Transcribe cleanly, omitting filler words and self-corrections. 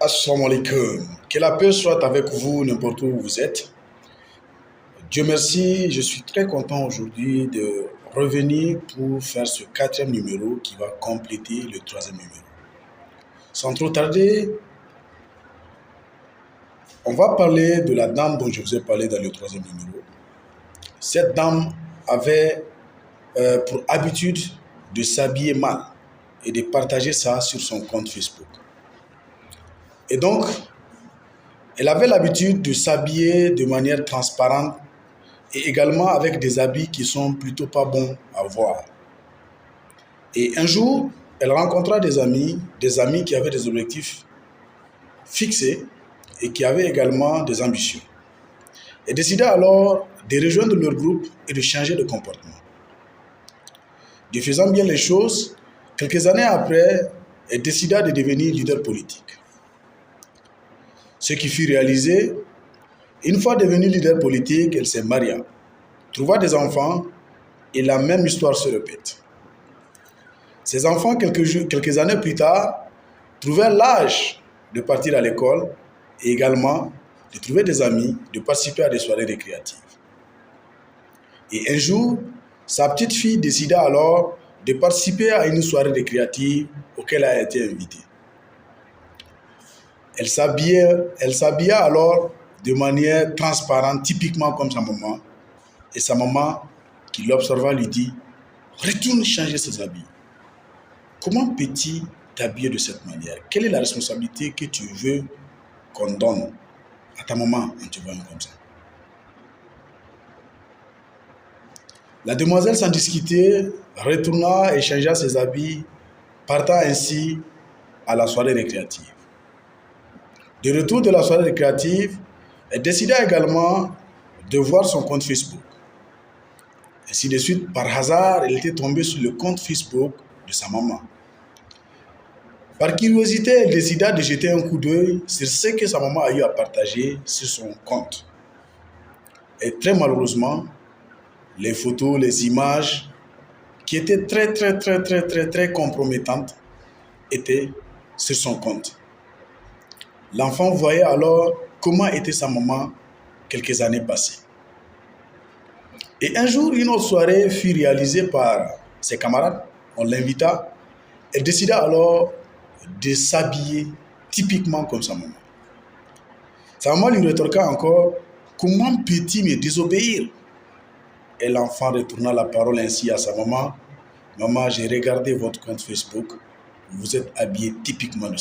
Assalamu alaikum. Que la paix soit avec vous n'importe où vous êtes. Dieu merci, je suis très content aujourd'hui de revenir pour faire ce 4e numéro qui va compléter le 3e numéro. Sans trop tarder, on va parler de la dame dont je vous ai parlé dans le 3e numéro. Cette dame avait pour habitude de s'habiller mal et de partager ça sur son compte Facebook. Et donc, elle avait l'habitude de s'habiller de manière transparente et également avec des habits qui sont plutôt pas bons à voir. Et un jour, elle rencontra des amis qui avaient des objectifs fixés et qui avaient également des ambitions. Elle décida alors de rejoindre leur groupe et de changer de comportement. De faisant bien les choses, quelques années après, elle décida de devenir leader politique. Ce qui fut réalisé, une fois devenue leader politique, elle se maria, trouva des enfants et la même histoire se répète. Ces enfants, quelques années plus tard, trouvèrent l'âge de partir à l'école et également de trouver des amis, de participer à des soirées récréatives. Et un jour, sa petite fille décida alors de participer à une soirée récréative auquel elle a été invitée. Elle s'habilla alors de manière transparente, typiquement comme sa maman. Et sa maman, qui l'observa, lui dit « Retourne changer ses habits. Comment peux-tu t'habiller de cette manière? Quelle est la responsabilité que tu veux qu'on donne à ta maman en te voyant comme ça ?» La demoiselle, sans discuter, retourna et changea ses habits, partant ainsi à la soirée récréative. De retour de la soirée récréative, elle décida également de voir son compte Facebook. Ainsi de suite, par hasard, elle était tombée sur le compte Facebook de sa maman. Par curiosité, elle décida de jeter un coup d'œil sur ce que sa maman a eu à partager sur son compte. Et très malheureusement, les photos, les images qui étaient très compromettantes étaient sur son compte. L'enfant voyait alors comment était sa maman quelques années passées. Et un jour, une autre soirée fut réalisée par ses camarades. On l'invita. Elle décida alors de s'habiller typiquement comme sa maman. Sa maman lui rétorqua encore « Comment peux-tu me désobéir ?» Et l'enfant retourna la parole ainsi à sa maman « Maman, j'ai regardé votre compte Facebook. Vous êtes habillée typiquement de ça. »